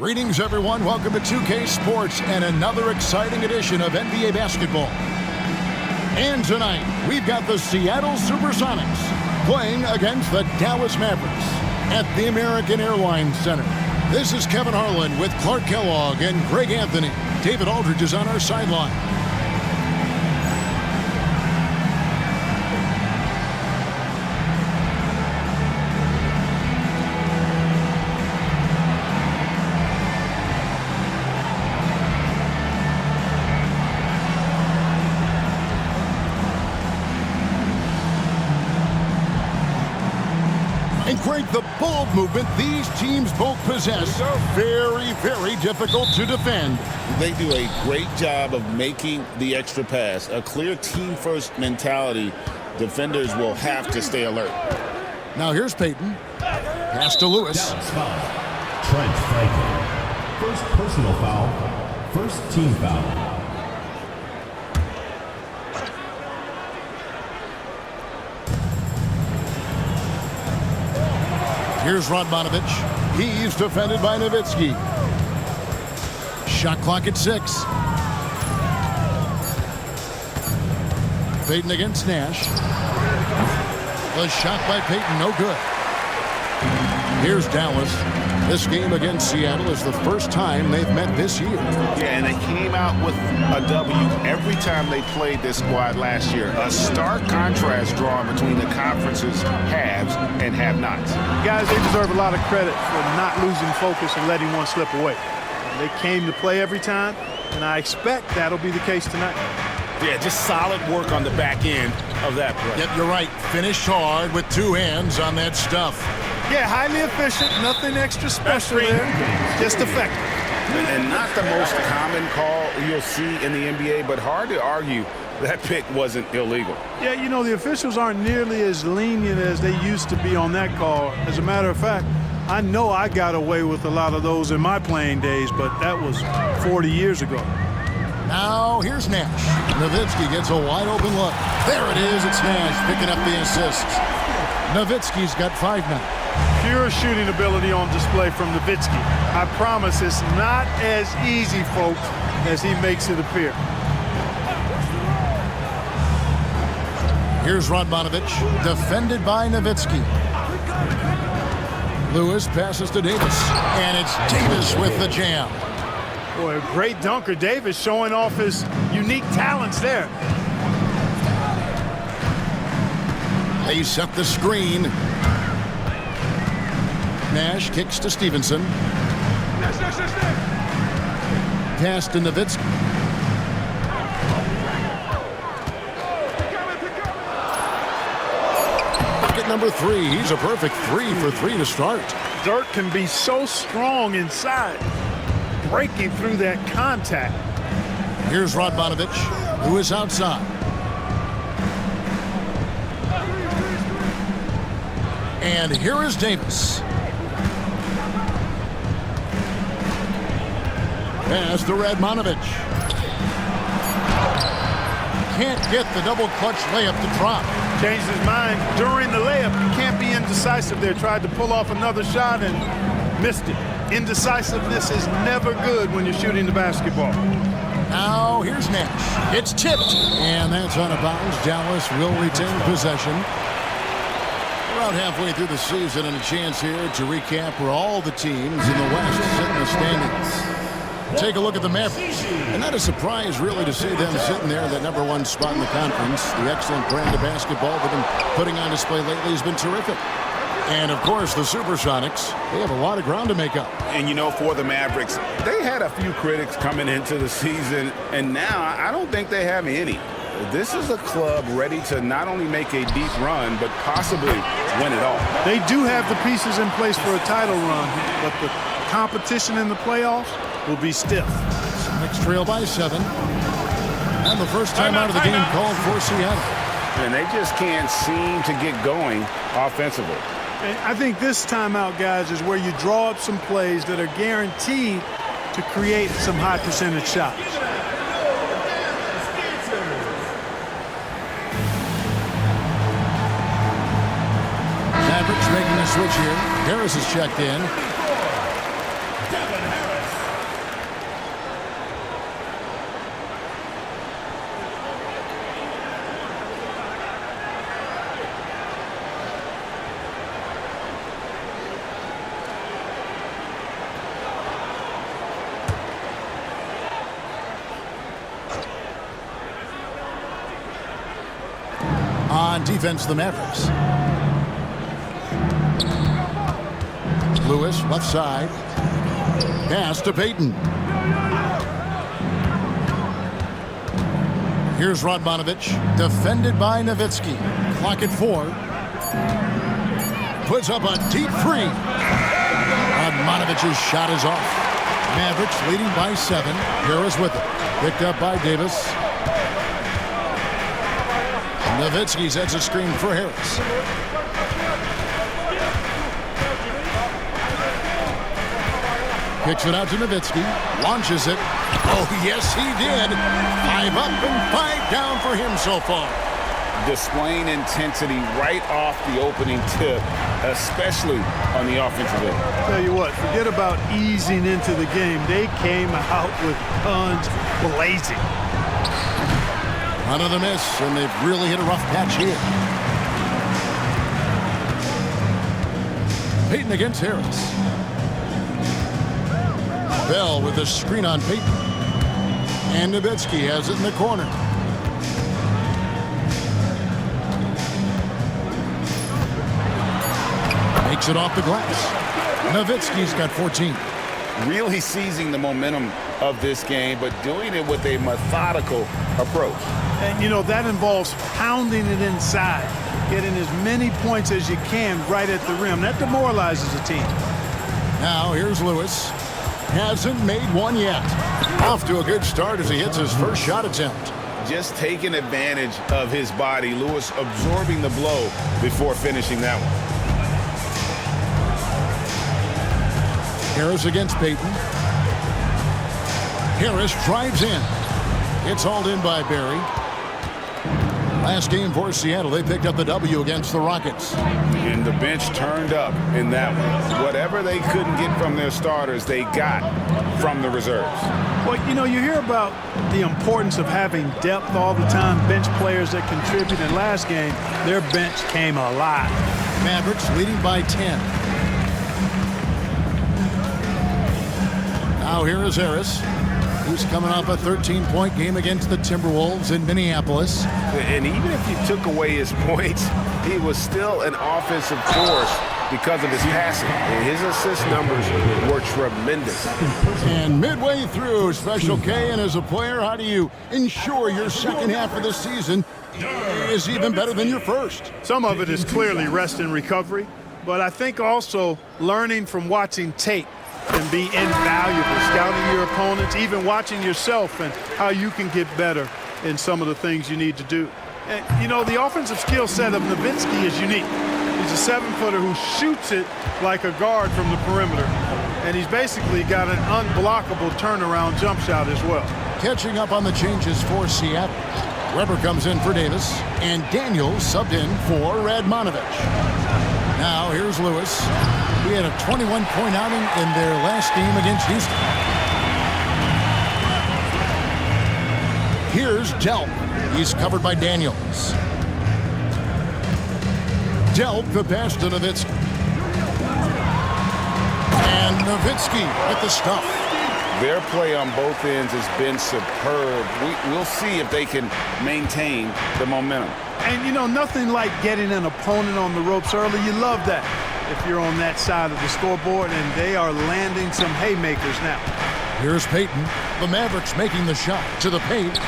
Greetings, everyone. Welcome to 2K Sports and another exciting edition of NBA basketball. And tonight, we've got the Seattle Supersonics playing against the Dallas Mavericks at the American Airlines Center. This is Kevin Harlan with Clark Kellogg and Greg Anthony. David Aldridge is on our sideline. And Greg, the ball movement these teams both possess, very, very difficult to defend. They do a great job of making the extra pass. A clear team-first mentality. Defenders will have to stay alert. Now here's Peyton. Pass to Lewis. Trent Franklin. First personal foul. First team foul. Here's Radmanovic. He's defended by Nowitzki. Shot clock at 6. Peyton against Nash. The shot by Peyton, no good. Here's Dallas. This game against Seattle is the first time they've met this year. Yeah, and they came out with a W every time they played this squad last year. A stark contrast drawn between the conference's haves and have-nots. Guys, they deserve a lot of credit for not losing focus and letting one slip away. They came to play every time, and I expect that'll be the case tonight. Yeah, just solid work on the back end of that play. Yep, you're right. Finished hard with two hands on that stuff. Yeah, highly efficient, nothing extra special there, just effective. And not the most common call you'll see in the NBA, but hard to argue that pick wasn't illegal. Yeah, you know, the officials aren't nearly as lenient as they used to be on that call. As a matter of fact, I know I got away with a lot of those in my playing days, but that was 40 years ago. Now, here's Nash. Nowitzki gets a wide-open look. There it is. It's Nash picking up the assist. Nowitzki's got 5 now. Pure shooting ability on display from Nowitzki. I promise it's not as easy, folks, as he makes it appear. Here's Radmanovic, defended by Nowitzki. Lewis passes to Davis, and it's Davis with the jam. Boy, a great dunker. Davis showing off his unique talents there. They set the screen. Nash kicks to Stevenson. Pass to Nowitzki. Bucket number 3. He's a perfect 3 for 3 to start. Dirk can be so strong inside, breaking through that contact. Here's Radmanovic, who is outside. And here is Davis. Pass to Radmanovic. Can't get the double clutch layup to drop. Changed his mind during the layup. You can't be indecisive there. Tried to pull off another shot and missed it. Indecisiveness is never good when you're shooting the basketball. Now here's Nash. It's tipped. And that's out of bounds. Dallas will retain possession. About halfway through the season, and a chance here to recap where all the teams in the West sit in the standings. Take a look at the Mavericks. And not a surprise, really, to see them sitting there, that #1 spot in the conference. The excellent brand of basketball they've been putting on display lately has been terrific. And, of course, the Supersonics, they have a lot of ground to make up. And, you know, for the Mavericks, they had a few critics coming into the season, and now I don't think they have any. This is a club ready to not only make a deep run, but possibly win it all. They do have the pieces in place for a title run, but the competition in the playoffs will be stiff. Knicks trail by 7. And the first time out of the game called for Seattle. And they just can't seem to get going offensively. And I think this timeout, guys, is where you draw up some plays that are guaranteed to create some high percentage shots. Mavericks making a switch here. Harris is checked in. on defense, the Mavericks. Lewis, left side. Pass to Payton. Here's Radmanovic, defended by Nowitzki. Clock at 4. Puts up a deep three. Radmanovic's shot is off. Mavericks leading by 7. Harris with it. Picked up by Davis. Nowitzki sets a screen for Harris. Kicks it out to Nowitzki. Launches it. Oh, yes, he did. 5 up and 5 down for him so far. Displaying intensity right off the opening tip, especially on the offensive end. Tell you what, forget about easing into the game. They came out with guns blazing. Another miss, and they've really hit a rough patch here. Payton against Harris. Bell with a screen on Payton. And Nowitzki has it in the corner. Makes it off the glass. Nowitzki's got 14. Really seizing the momentum of this game, but doing it with a methodical approach. And, you know, that involves pounding it inside, getting as many points as you can right at the rim. That demoralizes a team. Now, here's Lewis. Hasn't made one yet. Off to a good start as he hits his first shot attempt. Just taking advantage of his body. Lewis absorbing the blow before finishing that one. Harris against Payton. Harris drives in. It's hauled in by Barry. Last game for Seattle, they picked up the W against the Rockets. And the bench turned up in that one. Whatever they couldn't get from their starters, they got from the reserves. Well, you know, you hear about the importance of having depth all the time, bench players that contribute. In last game, their bench came alive. Mavericks leading by 10. Now here is Harris, who's coming off a 13-point game against the Timberwolves in Minneapolis. And even if you took away his points, he was still an offensive force because of his passing. And his assist numbers were tremendous. And midway through, Special K, and as a player, how do you ensure your second half of the season is even better than your first? Some of it is clearly rest and recovery, but I think also learning from watching tape can be invaluable. Scouting your opponents, even watching yourself and how you can get better in some of the things you need to do. And, you know, the offensive skill set of Nowitzki is unique. He's a 7-footer who shoots it like a guard from the perimeter. And he's basically got an unblockable turnaround jump shot as well. Catching up on the changes for Seattle. Weber comes in for Davis, and Daniels subbed in for Radmanovic. Now here's Lewis. He had a 21-point outing in their last game against Houston. Here's Delp. He's covered by Daniels. Delp the pass to Nowitzki. And Nowitzki with the stuff. Their play on both ends has been superb. We'll see if they can maintain the momentum. And, you know, nothing like getting an opponent on the ropes early. You love that if you're on that side of the scoreboard, and they are landing some haymakers now. Here's Payton. The Mavericks making the shot to the paint.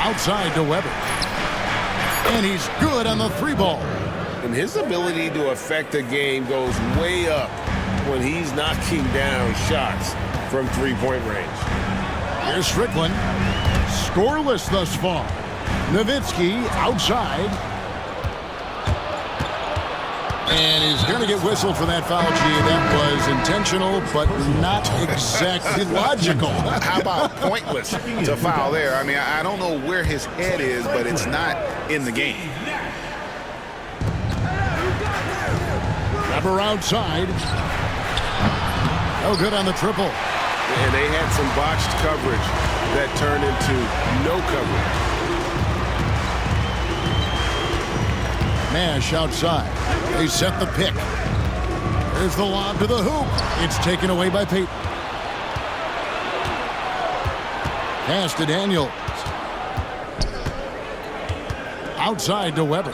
Outside to Weber. And he's good on the 3-ball. And his ability to affect a game goes way up when he's knocking down shots from 3-point range. Here's Strickland. Scoreless thus far. Nowitzki outside. And he's going to get whistled for that foul, G. That was intentional, but not exactly logical. How about pointless to foul there? I mean, I don't know where his head is, but it's not in the game. Weber outside. No good on the triple. And they had some botched coverage that turned into no coverage. Nash outside. They set the pick. There's the lob to the hoop. It's taken away by Payton. Pass to Daniels. Outside to Weber.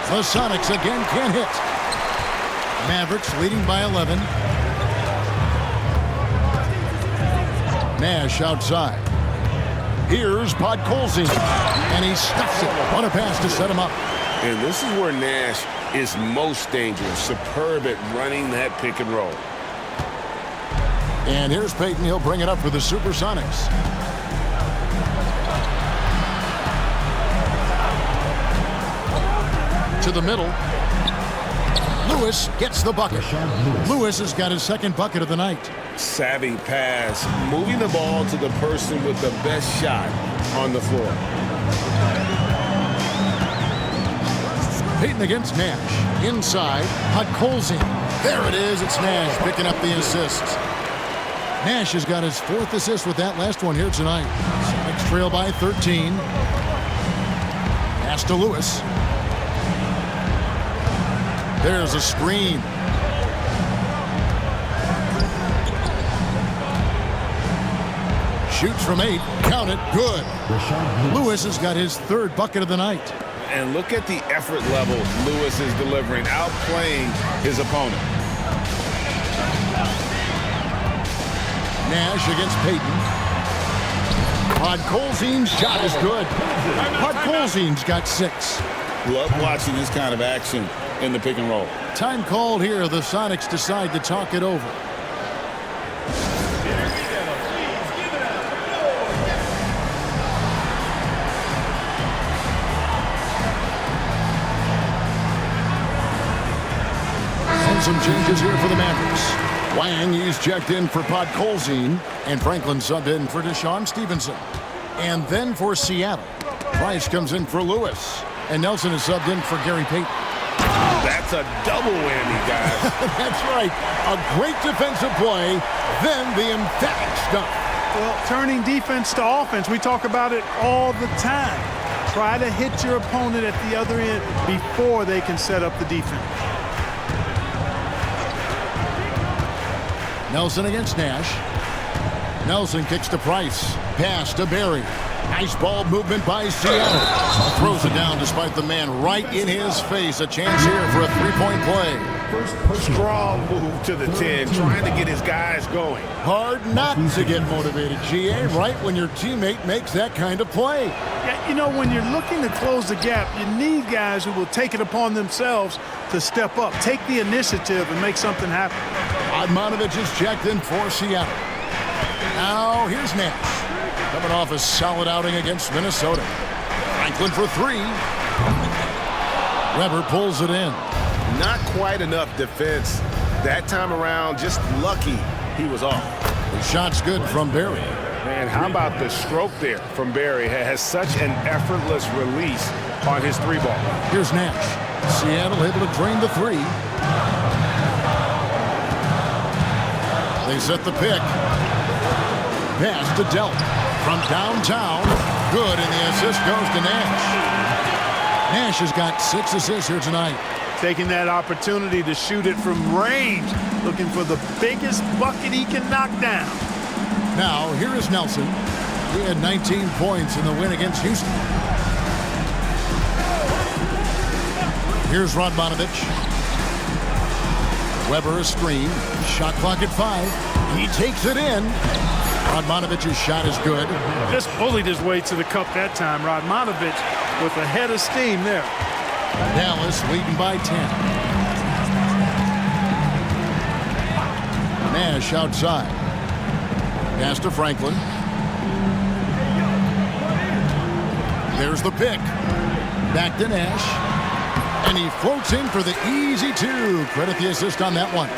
The Sonics again can't hit. Mavericks leading by 11. Nash outside. Here's Podkolzin, and he stuffs it. What a pass to set him up. And this is where Nash is most dangerous. Superb at running that pick and roll. And here's Payton. He'll bring it up for the Supersonics. To the middle. Lewis gets the bucket. Lewis has got his second bucket of the night. Savvy pass, moving the ball to the person with the best shot on the floor. Payton against Nash. Inside, Podkolzin. There it is. It's Nash picking up the assist. Nash has got his 4th assist with that last one here tonight. Sonics trail by 13. Pass to Lewis. There's a screen. Shoots from 8. Count it. Good. Lewis has got his 3rd bucket of the night. And look at the effort level Lewis is delivering, outplaying his opponent. Nash against Payton. Podkolzin's shot is good. Podkolzin's got 6. Love watching this kind of action in the pick and roll. Time called here. The Sonics decide to talk it over. And some changes here for the Mavericks. Wang, he's checked in for Podkolzin, and Franklin subbed in for Deshaun Stevenson. And then for Seattle, Price comes in for Lewis, and Nelson is subbed in for Gary Payton. That's a double whammy, guys. That's right. A great defensive play, then the emphatic stuff. Well, turning defense to offense, we talk about it all the time. Try to hit your opponent at the other end before they can set up the defense. Nelson against Nash. Nelson kicks to Price. Pass to Barry. Nice ball movement by Seattle. Throws it down despite the man right in his face. A chance here for a three-point play. Strong move to the 10, trying to get his guys going. Hard not to get motivated, GA, right when your teammate makes that kind of play. Yeah, you know, when you're looking to close the gap, you need guys who will take it upon themselves to step up, take the initiative, and make something happen. Radmanovich is checked in for Seattle. Now here's Nash, coming off a solid outing against Minnesota. Franklin for 3. Weber pulls it in. Not quite enough defense that time around. Just lucky he was off. The shot's good from Barry. Man, how about the stroke there from Barry? Has such an effortless release on his 3-ball. Here's Nash. Seattle able to drain the 3. They set the pick. Pass to Delt from downtown. Good, and the assist goes to Nash. Nash has got 6 assists here tonight. Taking that opportunity to shoot it from range, looking for the biggest bucket he can knock down. Now, here is Nelson. He had 19 points in the win against Houston. Here's Radmanovich. Weber a screen. Shot clock at 5. He takes it in. Radmanovich's shot is good. Just bullied his way to the cup that time. Radmanovich with a head of steam there. Dallas leading by 10. Nash outside. Pass to Franklin. There's the pick. Back to Nash. And he floats in for the easy 2. Credit the assist on that one.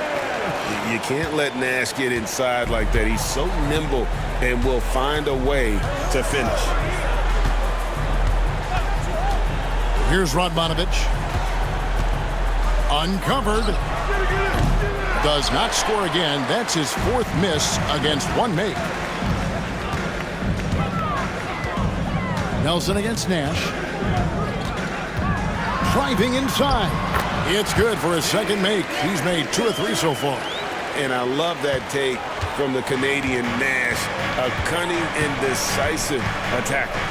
You can't let Nash get inside like that. He's so nimble and will find a way to finish. Here's Radmanovich. Uncovered. Does not score again. That's his 4th miss against 1 make. Nelson against Nash. Driving inside. It's good for his 2nd make. He's made 2 or 3 so far. And I love that take from the Canadian Nash. A cunning and decisive attacker.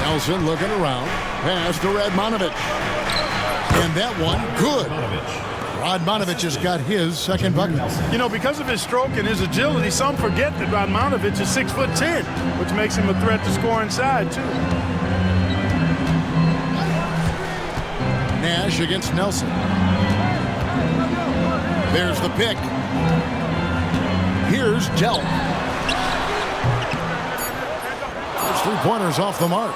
Nelson looking around. Pass to Radmanovich. And that one, good. Radmanovich has got his second bucket. You know, because of his stroke and his agility, some forget that Radmanovich is 6'10", which makes him a threat to score inside, too. Nash against Nelson. There's the pick. Here's Delp. Those three-pointers off the mark.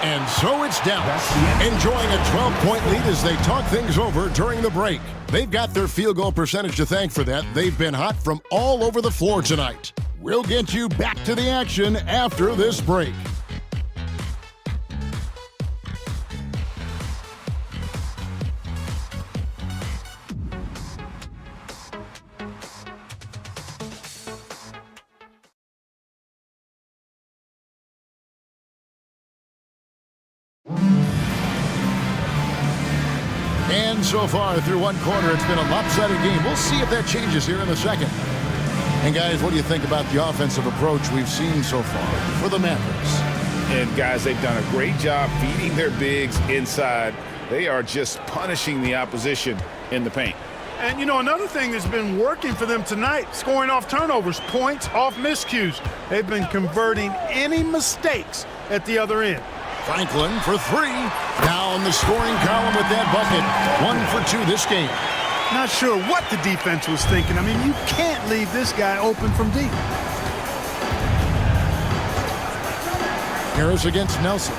And so it's Dallas, enjoying a 12-point lead as they talk things over during the break. They've got their field goal percentage to thank for that. They've been hot from all over the floor tonight. We'll get you back to the action after this break. And so far through one quarter, it's been a lopsided game. We'll see if that changes here in the second. And guys, what do you think about the offensive approach we've seen so far for the Mavericks? And guys, they've done a great job feeding their bigs inside. They are just punishing the opposition in the paint. And, you know, another thing that's been working for them tonight, scoring off turnovers, points off miscues. They've been converting any mistakes at the other end. Franklin for three. Down the scoring column with that bucket. 1 for 2 this game. Not sure what the defense was thinking. I mean, you can't leave this guy open from deep. Harris against Nelson.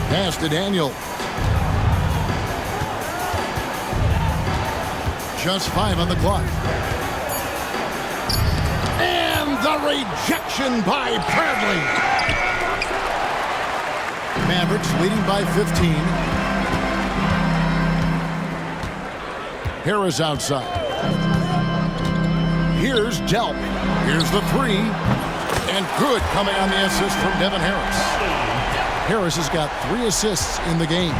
Pass to Daniel. Just 5 on the clock. And the rejection by Bradley. Mavericks leading by 15. Harris outside. Here's Delp. Here's the three. And good coming on the assist from Devin Harris. Harris has got 3 assists in the game.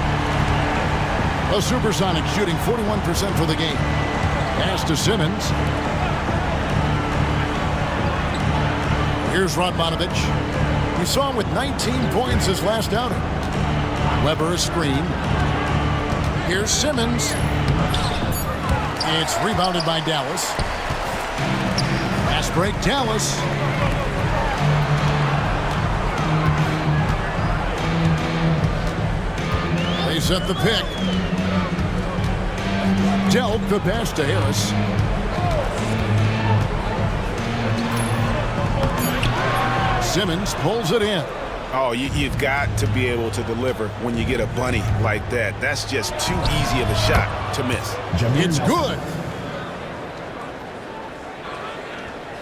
The Supersonics shooting 41% for the game. Pass to Simmons. Here's Radmanovich. We saw him with 19 points his last outing. Weber a screen. Here's Simmons. It's rebounded by Dallas. Fast break, Dallas. They set the pick. Delp the pass to Harris. Simmons pulls it in. Oh, you've got to be able to deliver when you get a bunny like that. That's just too easy of a shot to miss. It's good.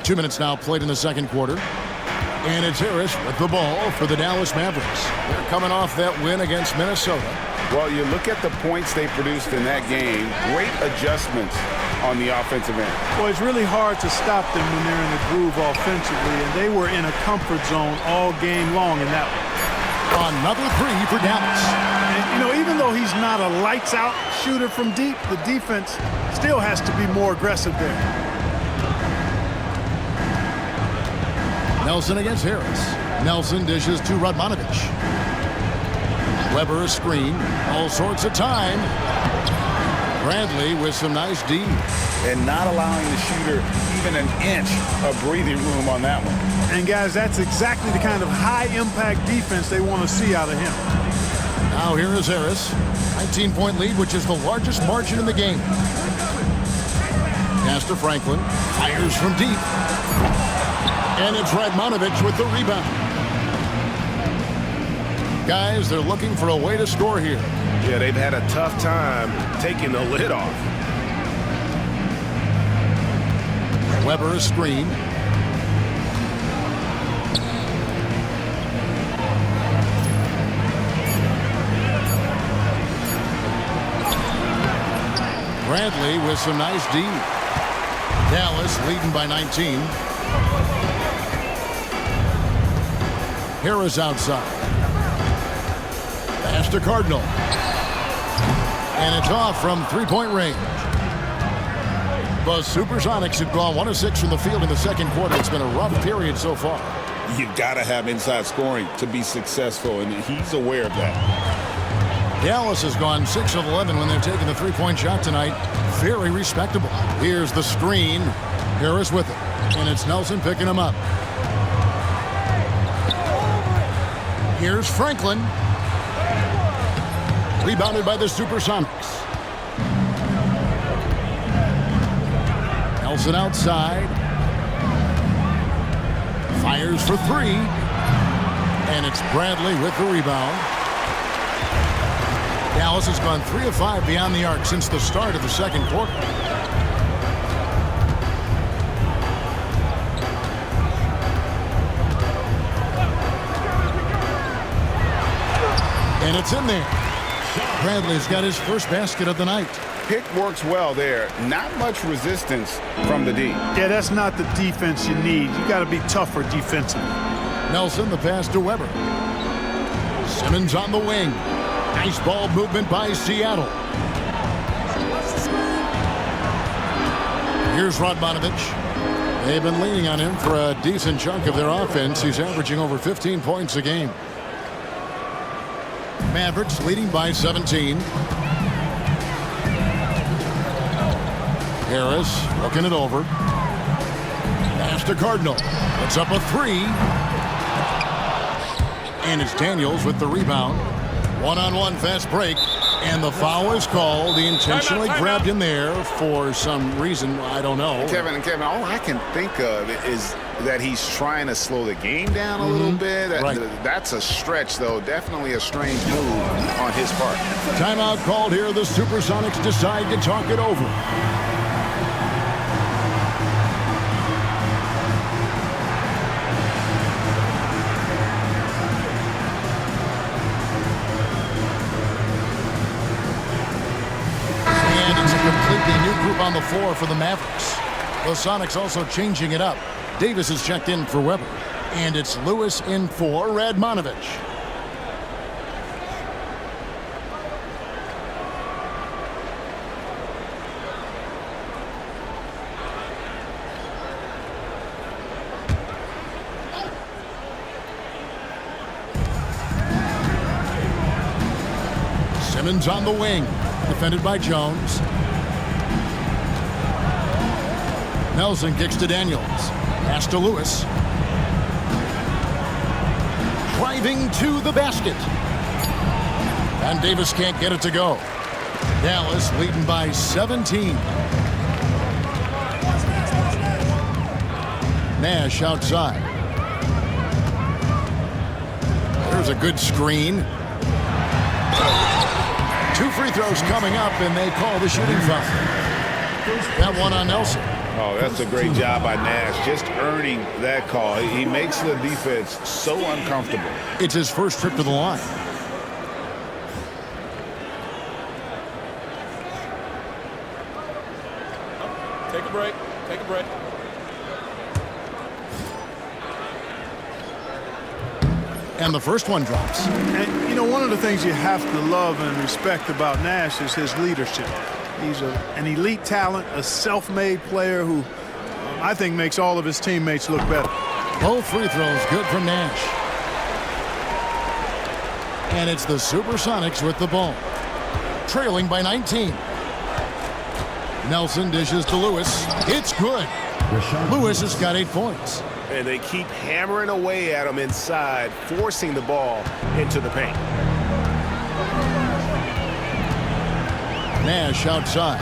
2 minutes now played in the second quarter. And it's Harris with the ball for the Dallas Mavericks. They're coming off that win against Minnesota. Well, you look at the points they produced in that game. Great adjustments on the offensive end. Well, it's really hard to stop them when they're in the groove offensively, and they were in a comfort zone all game long in that one. Another three for Dallas. And, you know, even though he's not a lights-out shooter from deep, the defense still has to be more aggressive there. Nelson against Harris. Nelson dishes to Radmanovich. Weber a screen. All sorts of time. Bradley with some nice D. And not allowing the shooter even an inch of breathing room on that one. And, guys, that's exactly the kind of high-impact defense they want to see out of him. Now here is Harris. 19-point lead, which is the largest margin in the game. Pass to Franklin. Fires from deep. And it's Radmanovich with the rebound. Guys, they're looking for a way to score here. Yeah, they've had a tough time taking the lid off. Weber a screen. Bradley with some nice D. Dallas leading by 19. Harris outside. Pass to Cardinal. And it's off from three-point range. The Supersonics have gone 1 of 6 from the field in the second quarter. It's been a rough period so far. You've got to have inside scoring to be successful, and he's aware of that. Dallas has gone 6 of 11 when they're taking the three-point shot tonight. Very respectable. Here's the screen. Harris with it. And it's Nelson picking him up. Here's Franklin. Rebounded by the Supersonics. Nelson outside. Fires for 3. And it's Bradley with the rebound. Dallas has gone 3 of 5 beyond the arc since the start of the second quarter. And it's in there. Bradley's got his first basket of the night. Pick works well there. Not much resistance from the D. Yeah, that's not the defense you need. You got to be tougher defensively. Nelson, the pass to Weber. Simmons on the wing. Nice ball movement by Seattle. Here's Radmanovich. They've been leaning on him for a decent chunk of their offense. He's averaging over 15 points a game. Mavericks leading by 17. Harris looking it over. Pass to Cardinal. Puts up a 3. And it's Daniels with the rebound. One-on-one fast break. And the foul is called. He intentionally grabbed him there for some reason. I don't know. Kevin, all I can think of is that he's trying to slow the game down a little bit. Right. That's a stretch, though. Definitely a strange move on his part. Timeout called here. The Supersonics decide to talk it over. New group on the floor for the Mavericks. The Sonics also changing it up. Davis is checked in for Weber. And it's Lewis in for Radmanovich. Simmons on the wing. Defended by Jones. Nelson kicks to Daniels. Pass to Lewis. Driving to the basket. And Davis can't get it to go. Dallas leading by 17. Nash outside. There's a good screen. 2 free throws coming up, and they call the shooting foul. That one on Nelson. Oh, that's a great job by Nash, just earning that call. He makes the defense so uncomfortable. It's his first trip to the line. Take a break. Take a break. And the first one drops. And, you know, one of the things you have to love and respect about Nash is his leadership. He's an elite talent, a self-made player who I think makes all of his teammates look better. Both free throws good from Nash. And it's the Supersonics with the ball. Trailing by 19. Nelson dishes to Lewis. It's good. Lewis has got 8 points. And they keep hammering away at him inside, forcing the ball into the paint. Nash outside.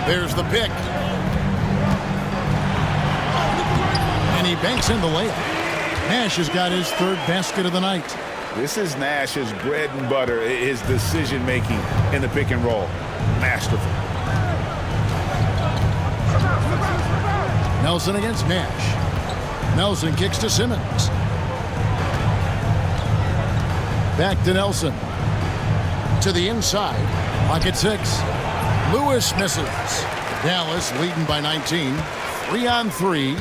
There's the pick. And he banks in the layup. Nash has got his 3rd basket of the night. This is Nash's bread and butter, his decision-making in the pick and roll. Masterful. Nelson against Nash. Nelson kicks to Simmons. Back to Nelson. To the inside. Pocket 6. Lewis misses. Dallas leading by 19. 3-on-3.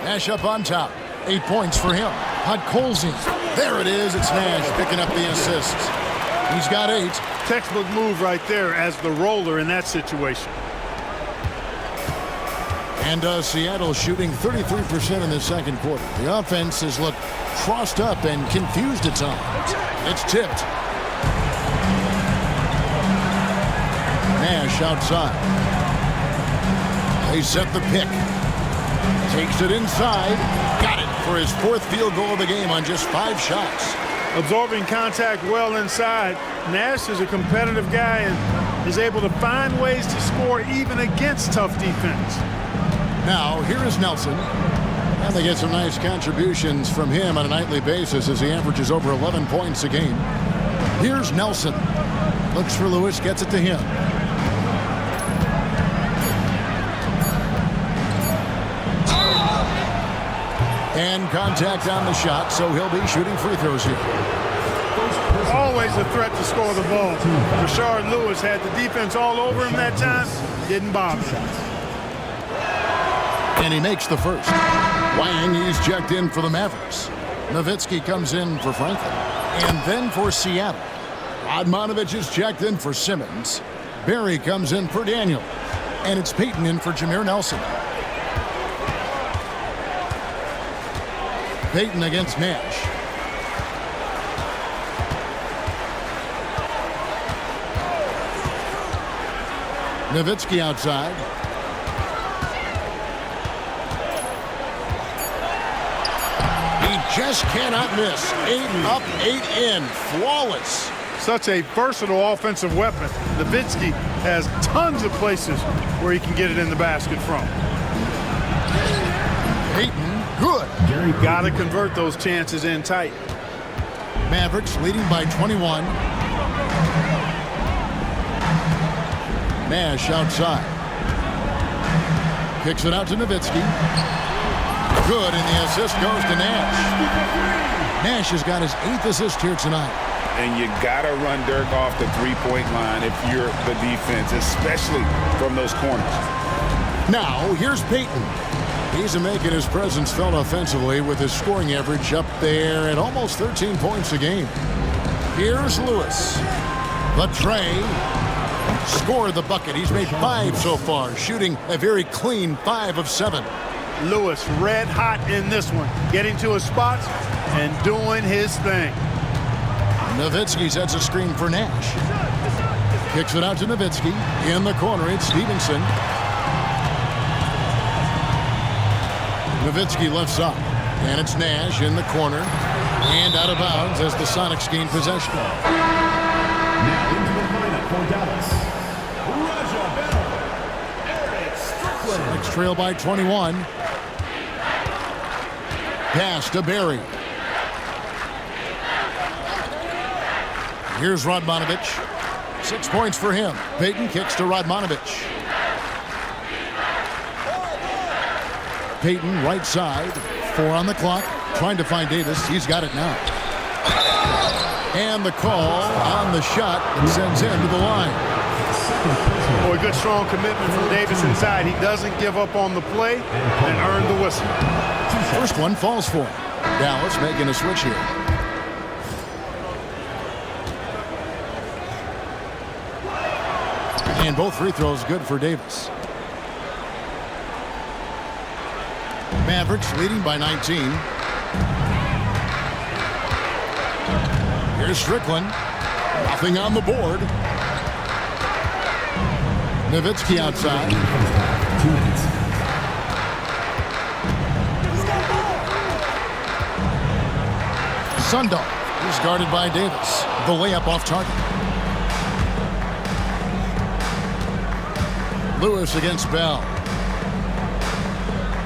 Nash up on top. 8 points for him. Podkolzin. There it is. It's Nash picking up the assist. He's got 8. Textbook move right there as the roller in that situation. And Seattle shooting 33% in the second quarter. The offense has looked crossed up and confused at times. It's tipped. Nash outside. They set the pick. Takes it inside. Got it for his 4th field goal of the game on just 5 shots. Absorbing contact well inside. Nash is a competitive guy and is able to find ways to score even against tough defense. Now, here is Nelson. And they get some nice contributions from him on a nightly basis as he averages over 11 points a game. Here's Nelson. Looks for Lewis, gets it to him. And contact on the shot, so he'll be shooting free throws here. Always a threat to score the ball. Rashard Lewis had the defense all over him that time. Didn't bother. And he makes the first. Wang, he's checked in for the Mavericks. Nowitzki comes in for Franklin. And then for Seattle. Radmanovich is checked in for Simmons. Barry comes in for Daniel. And it's Payton in for Jameer Nelson. Payton against Nash. Nowitzki outside. He just cannot miss. 8 up, 8 in. Flawless. Such a versatile offensive weapon. Nowitzki has tons of places where he can get it in the basket from. Payton, good. Got to convert those chances in tight. Mavericks leading by 21. Nash outside. Kicks it out to Nowitzki. Good, and the assist goes to Nash. Nash has got his 8th assist here tonight. And you got to run Dirk off the three-point line if you're the defense, especially from those corners. Now, here's Payton. He's making his presence felt offensively with his scoring average up there at almost 13 points a game. Here's Lewis. The tray. Scored the bucket. He's made 5 so far, shooting a very clean 5 of 7. Lewis red hot in this one, getting to his spots and doing his thing. Nowitzki sets a screen for Nash. Kicks it out to Nowitzki. In the corner, it's Stevenson. Nowitzki left side. And it's Nash in the corner. And out of bounds as the Sonics gain possession. Now into the lineup for Dallas. Sonics trail by 21. Pass to Barry. Here's Radmanovich. 6 points for him. Payton kicks to Radmanovich. Payton right side. 4 on the clock. Trying to find Davis. He's got it now. And the call on the shot that sends him to the line. Boy, good strong commitment from Davis inside. He doesn't give up on the play and earned the whistle. First one falls for him. Dallas making a switch here. And both free throws good for Davis. Mavericks leading by 19. Here's Strickland. Nothing on the board. Nowitzki outside. Sundar is guarded by Davis. The layup off target. Lewis against Bell.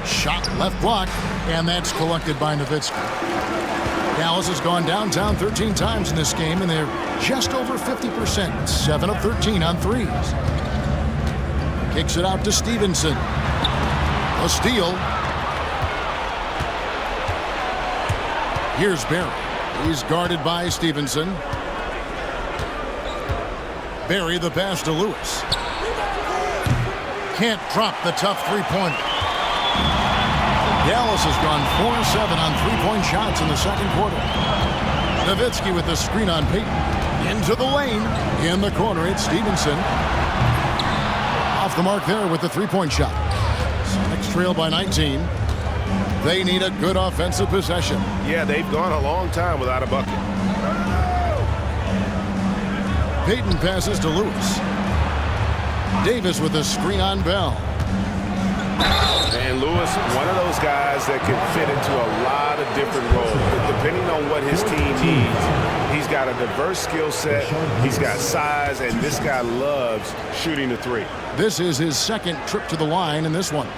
Shot left block, and that's collected by Nowitzki. Dallas has gone downtown 13 times in this game, and they're just over 50%. 7 of 13 on threes. Kicks it out to Stevenson. A steal. Here's Barry. He's guarded by Stevenson. Barry the pass to Lewis. Can't drop the tough three-pointer. Dallas has gone 4-7 on three-point shots in the second quarter. Nowitzki with the screen on Payton. Into the lane. In the corner, it's Stevenson. Off the mark there with the three-point shot. Sonics trail by 19. They need a good offensive possession. Yeah, they've gone a long time without a bucket. Payton passes to Lewis. Davis with a screen on Bell. And Lewis, one of those guys that can fit into a lot of different roles. Depending on what his team needs, he's got a diverse skill set, he's got size, and this guy loves shooting the three. This is his second trip to the line in this one.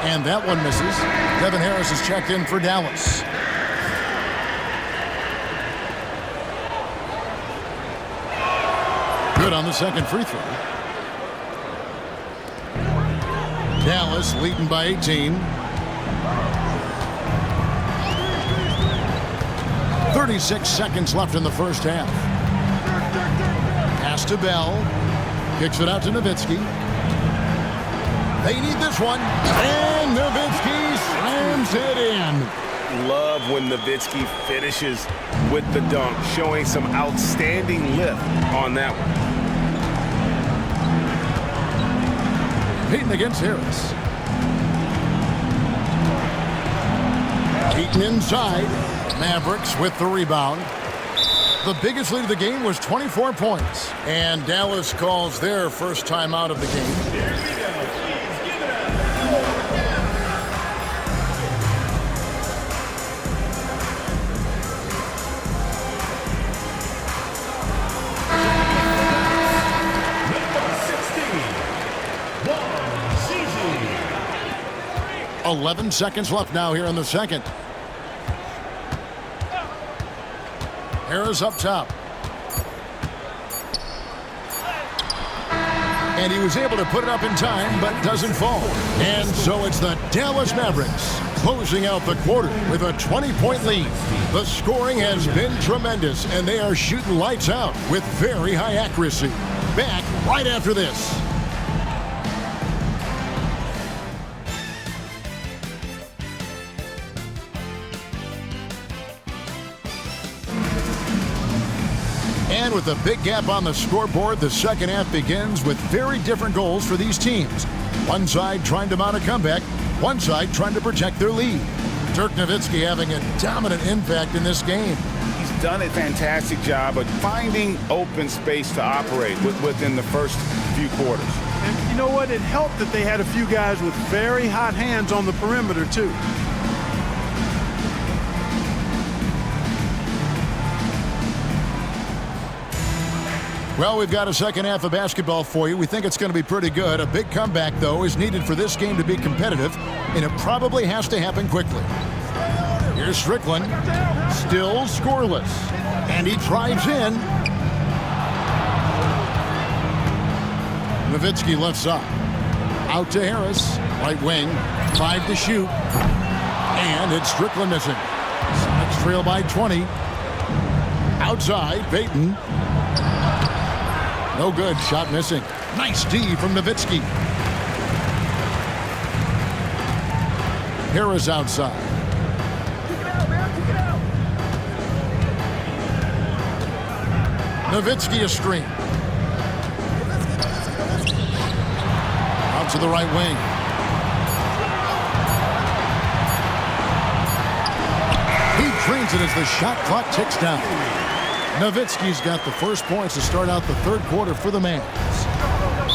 And that one misses. Devin Harris is checked in for Dallas. Good on the second free throw. Dallas leading by 18. 36 seconds left in the first half. Pass to Bell. Kicks it out to Nowitzki. They need this one. And Nowitzki slams it in. Love when Nowitzki finishes with the dunk, showing some outstanding lift on that one. Payton against Harris. Payton inside. Mavericks with the rebound. The biggest lead of the game was 24 points. And Dallas calls their first time out of the game. 11 seconds left now here in the second. Harris up top. And he was able to put it up in time, but doesn't fall. And so it's the Dallas Mavericks closing out the quarter with a 20-point lead. The scoring has been tremendous, and they are shooting lights out with very high accuracy. Back right after this. And with a big gap on the scoreboard, the second half begins with very different goals for these teams. One side trying to mount a comeback, one side trying to protect their lead. Dirk Nowitzki having a dominant impact in this game. He's done a fantastic job of finding open space to operate within the first few quarters. And you know what? It helped that they had a few guys with very hot hands on the perimeter, too. Well, we've got a second half of basketball for you. We think it's going to be pretty good. A big comeback, though, is needed for this game to be competitive, and it probably has to happen quickly. Here's Strickland, still scoreless, and he drives in. Nowitzki left side. Out to Harris, right wing, 5 to shoot, and it's Strickland missing. Sonics trail by 20. Outside, Payton. No good, shot missing. Nice D from Nowitzki. Harris outside. Nowitzki a screen. Out to the right wing. He drains it as the shot clock ticks down. Nowitzki's got the first points to start out the third quarter for the Mavs.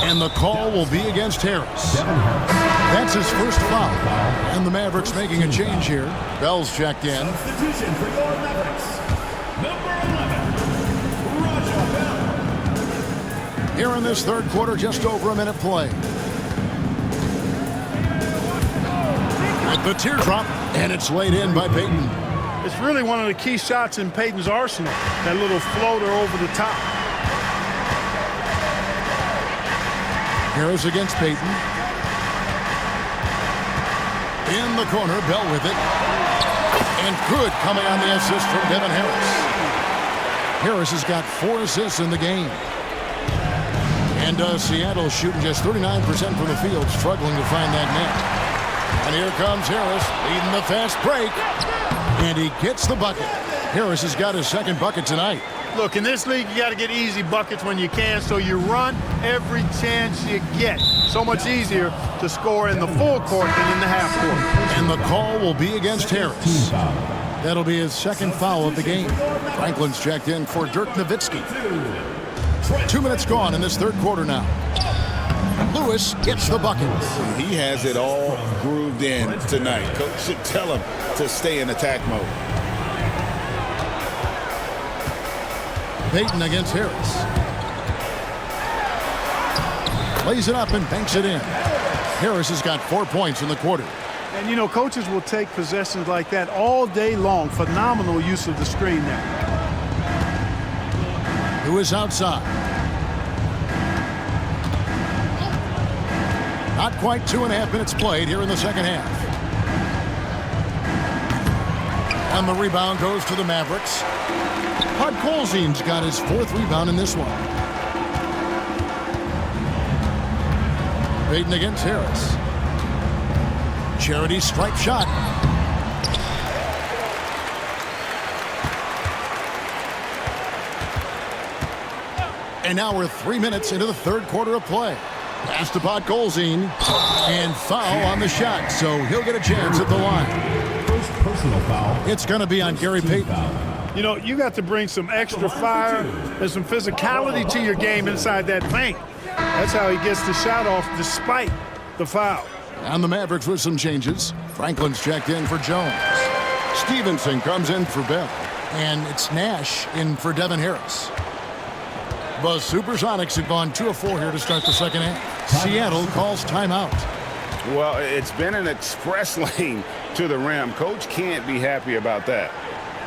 And the call will be against Harris. That's his first foul. And the Mavericks making a change here. Bell's checked in. Substitution for your Mavericks. Number 11, Raja Bell. Here in this third quarter, just over a minute play. At the teardrop, and it's laid in by Payton. It's really one of the key shots in Payton's arsenal, that little floater over the top. Harris against Payton. In the corner, Bell with it. And good coming on the assist from Devin Harris. Harris has got 4 assists in the game. And Seattle shooting just 39% from the field, struggling to find that net. And here comes Harris leading the fast break. And he gets the bucket. Harris has got his second bucket tonight. Look, in this league, you got to get easy buckets when you can, so you run every chance you get. So much easier to score in the full court than in the half court. And the call will be against Harris. That'll be his second foul of the game. Franklin's checked in for Dirk Nowitzki. 2 minutes gone in this third quarter now. Lewis gets the bucket. He has it all grooved in tonight. Coach should tell him to stay in attack mode. Payton against Harris. Lays it up and banks it in. Harris has got 4 points in the quarter. And, you know, coaches will take possessions like that all day long. Phenomenal use of the screen there. Who is outside? Not quite 2.5 minutes played here in the second half. And the rebound goes to the Mavericks. Podkolzin's got his 4th rebound in this one. Payton against Harris. Charity stripe shot. And now we're 3 minutes into the third quarter of play. Pass to Podkolzin. And foul on the shot, so he'll get a chance at the line. First personal foul. It's going to be on Gary Payton. You know, you got to bring some extra fire and some physicality to your game inside that paint. That's how he gets the shot off despite the foul. And the Mavericks with some changes. Franklin's checked in for Jones. Stevenson comes in for Bell. And it's Nash in for Devin Harris. The Supersonics have gone 2 of 4 here to start the second half. Seattle calls timeout. Well, it's been an express lane to the rim. Coach can't be happy about that.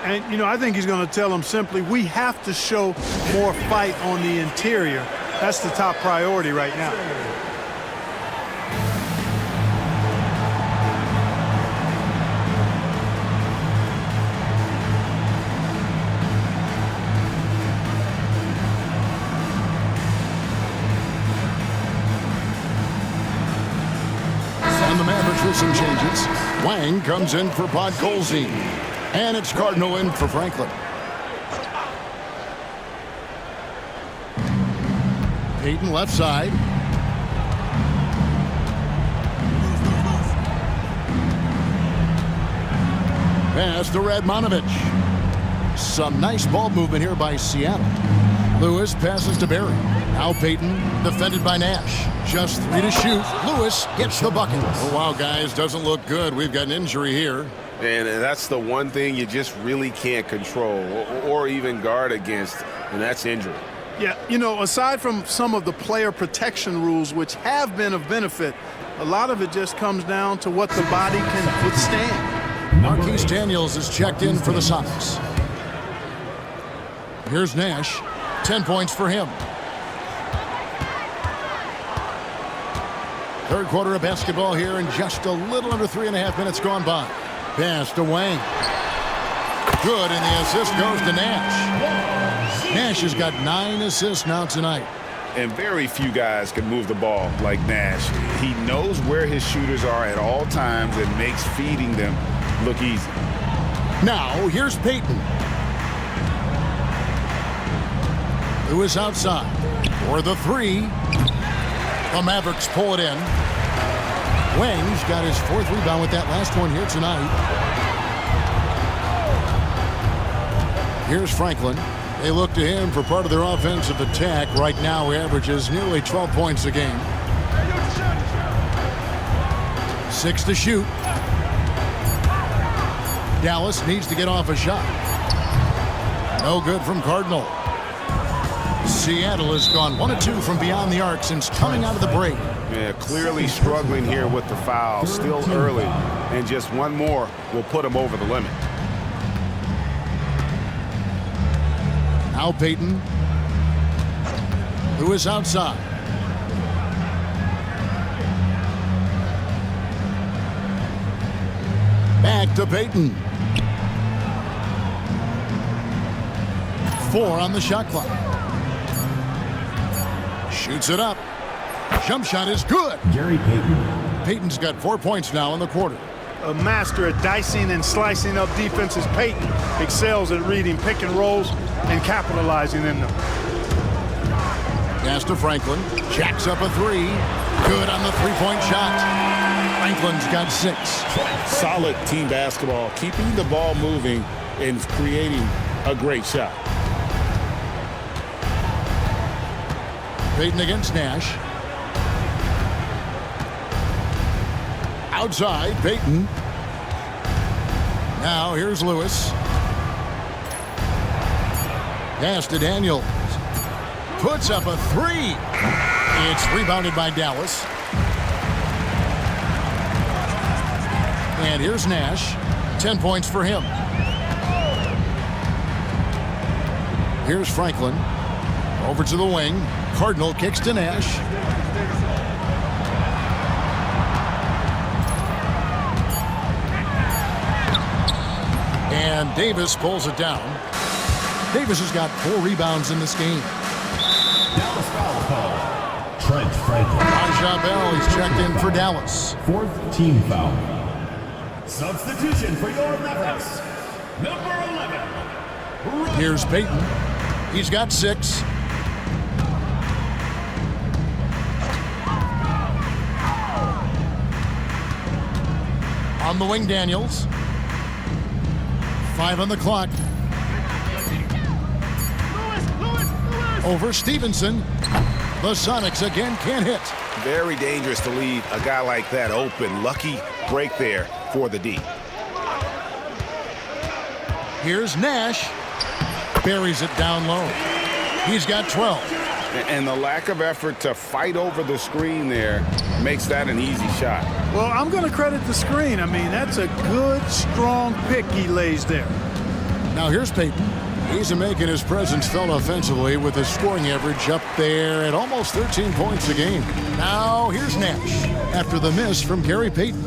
And, you know, I think he's going to tell them simply, we have to show more fight on the interior. That's the top priority right now. And the Mavericks with some changes. Wang comes in for Podkolzin. And it's Cardinal in for Franklin. Payton left side. Pass to Radmanovich. Some nice ball movement here by Seattle. Lewis passes to Barry. Now Payton, defended by Nash. Just 3 to shoot. Lewis gets the bucket. Oh, wow, guys, doesn't look good. We've got an injury here. And that's the one thing you just really can't control or even guard against, and that's injury. Yeah, you know, aside from some of the player protection rules, which have been of benefit, a lot of it just comes down to what the body can withstand. Marquise Daniels is checked in for the Sonics. Here's Nash. 10 points for him. Third quarter of basketball here, and just a little under 3.5 minutes gone by. Pass to Wang. Good, and the assist goes to Nash. Nash has got 9 assists now tonight. And very few guys can move the ball like Nash. He knows where his shooters are at all times and makes feeding them look easy. Now, here's Payton. Who is outside for the 3. The Mavericks pull it in. Wang's got his 4th rebound with that last one here tonight. Here's Franklin. They look to him for part of their offensive attack. Right now, he averages nearly 12 points a game. 6 to shoot. Dallas needs to get off a shot. No good from Cardinal. Seattle has gone 1 of 2 from beyond the arc since coming out of the break. Yeah, clearly struggling here with the foul. Still early, and just one more will put him over the limit. Now Payton, who is outside. Back to Payton. 4 on the shot clock. Shoots it up. Jump shot is good. Gary Payton. Payton's got 4 points now in the quarter. a master at dicing and slicing up defenses. Peyton excels at reading pick and rolls and capitalizing in them. Pass to Franklin. Jacks up a three. Good on the three-point shot. Franklin's got 6. Solid team basketball, keeping the ball moving and creating a great shot. Peyton against Nash. Outside, Peyton. Now here's Lewis. Pass to Daniels. Puts up a three. It's rebounded by Dallas. And here's Nash. 10 points for him. Here's Franklin. Over to the wing. Cardinal kicks to Nash. And Davis pulls it down. Davis has got 4 rebounds in this game. Dallas foul call. Trent Franklin. Raja Bell, he's checked in for Dallas. 4th team foul. Substitution for your Mavericks. Number 11. Here's Peyton. He's got 6. On the wing, Daniels. 5 on the clock. Over Stevenson. The Sonics again can't hit. Very dangerous to leave a guy like that open. Lucky break there for the D. Here's Nash. Buries it down low. He's got 12. And the lack of effort to fight over the screen there makes that an easy shot. Well, I'm going to credit the screen. I mean, that's a good, strong pick he lays there. Now here's Peyton. He's making his presence felt offensively with his scoring average up there at almost 13 points a game. Now here's Nash after the miss from Gary Payton.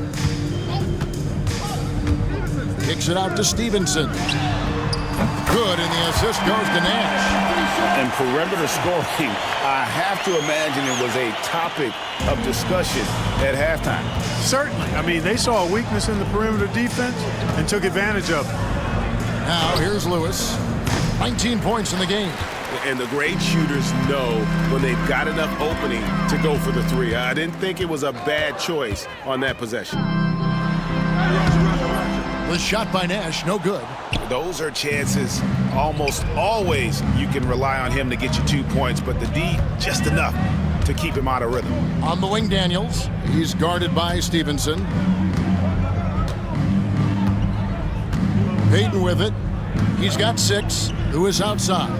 Kicks it out to Stevenson. Good, and the assist goes to Nash. And perimeter scoring, I have to imagine it was a topic of discussion at halftime. Certainly. I mean, they saw a weakness in the perimeter defense and took advantage of it. Now here's Lewis. 19 points in the game. And the great shooters know when they've got enough opening to go for the three. I didn't think it was a bad choice on that possession. The shot by Nash, no good. Those are chances almost always you can rely on him to get you 2 points, but the D just enough to keep him out of rhythm. On the wing, Daniels. He's guarded by Stevenson. Payton with it. He's got 6. Who is outside?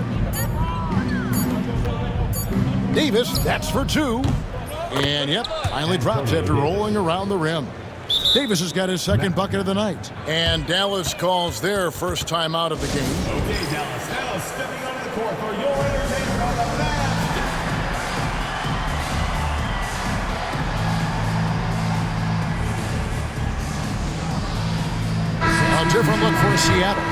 Davis, that's for 2. And yep, finally drops after rolling around the rim. Davis has got his second bucket of the night. And Dallas calls their first time out of the game. Okay, Dallas, now stepping onto the court for your entertainment on the mat. A different look for Seattle.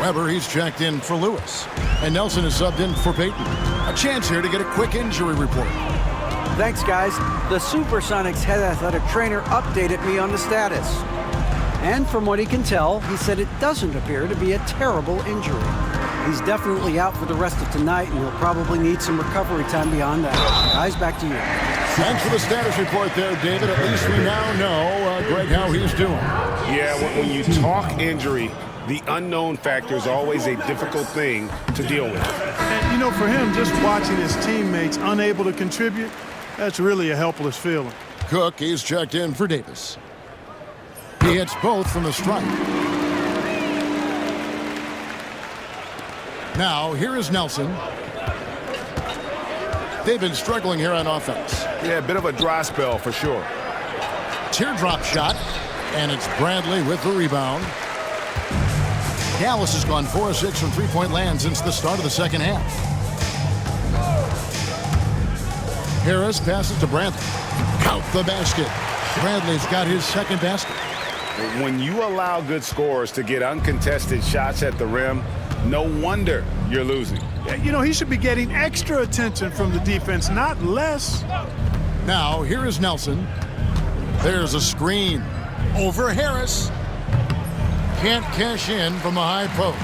Weber, he's checked in for Lewis. And Nelson is subbed in for Payton. A chance here to get a quick injury report. Thanks, guys. The Supersonics head athletic trainer updated me on the status. And from what he can tell, he said it doesn't appear to be a terrible injury. He's definitely out for the rest of tonight, and he'll probably need some recovery time beyond that. Guys, back to you. Thanks for the status report there, David. At least we now know, Greg, how he's doing. Yeah, when you talk injury, the unknown factor is always a difficult thing to deal with. And, you know, for him, just watching his teammates unable to contribute, that's really a helpless feeling. Cook, he's checked in for Davis. He hits both from the stripe. Now, here is Nelson. They've been struggling here on offense. Yeah, a bit of a dry spell for sure. Teardrop shot, and it's Bradley with the rebound. Dallas has gone 4 of 6 from three-point land since the start of the second half. Harris passes to Bradley. Count the basket. Bradley's got his second basket. When you allow good scorers to get uncontested shots at the rim, no wonder you're losing. You know, he should be getting extra attention from the defense, not less. Now, here is Nelson. There's a screen. Over Harris. Can't cash in from the high post.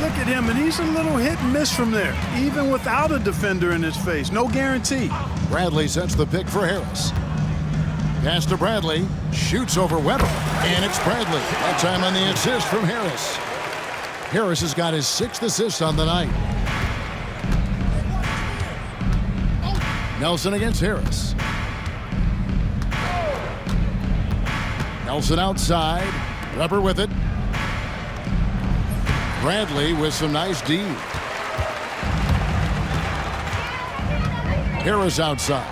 Look at him, and he's a little hit and miss from there, even without a defender in his face. No guarantee. Bradley sets the pick for Harris. Pass to Bradley. Shoots over Weber. And it's Bradley. That time on the assist from Harris. Harris has got his 6th assist on the night. Nelson against Harris. Nelson outside. Weber with it. Bradley with some nice D. Harris outside.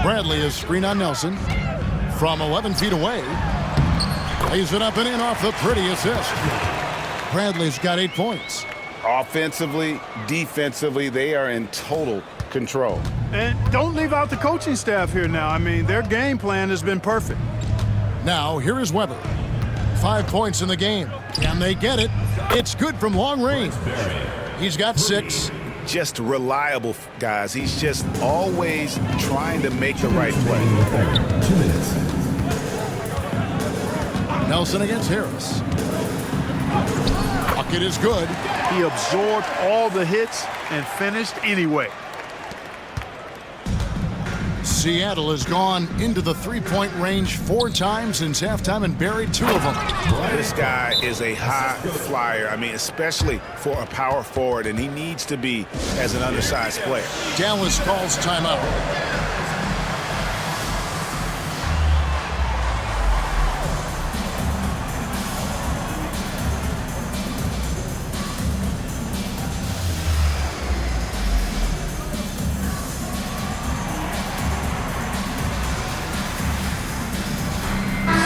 Bradley is screen on Nelson. From 11 feet away. Lays it up and in off the pretty assist. Bradley's got 8 points. Offensively, defensively, they are in total control. And don't leave out the coaching staff here now. I mean, their game plan has been perfect. Now, here is Weber. 5 points in the game. Can they get it? It's good from long range. He's got 6. Just reliable, guys. He's just always trying to make the right play. 2 minutes. Nelson against Harris. Bucket is good. He absorbed all the hits and finished anyway. Seattle has gone into the three-point range 4 times since halftime and buried 2 of them. This guy is a high flyer. I mean, especially for a power forward, and he needs to be as an undersized player. Dallas calls timeout.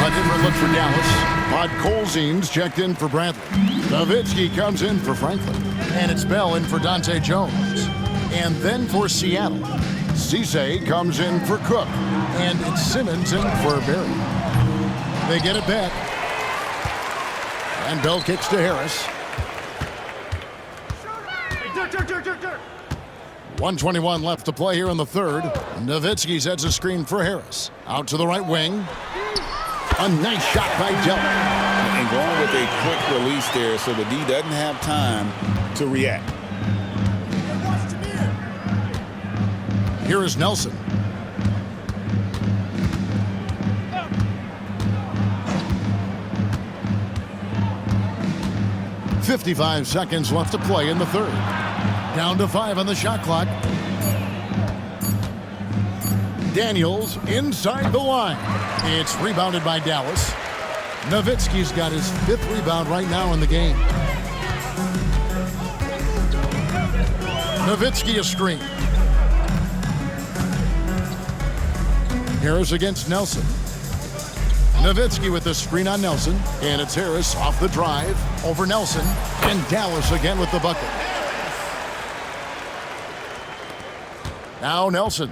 A different look for Dallas. Podkolzin's checked in for Bradley. Nowitzki comes in for Franklin. And it's Bell in for Dante Jones. And then for Seattle, Cisse comes in for Cook. And it's Simmons in for Barry. They get it back. And Bell kicks to Harris. 1:21 left to play here in the third. Nowitzki sets a screen for Harris. Out to the right wing. A nice shot by Dell. And going with a quick release there so the D doesn't have time to react. Here is Nelson. .55 seconds left to play in the third. Down to 5 on the shot clock. Daniels inside the line. It's rebounded by Dallas. Nowitzki's got his 5th rebound right now in the game. Nowitzki a screen. Harris against Nelson. Nowitzki with the screen on Nelson. And it's Harris off the drive over Nelson. And Dallas again with the bucket. Now Nelson.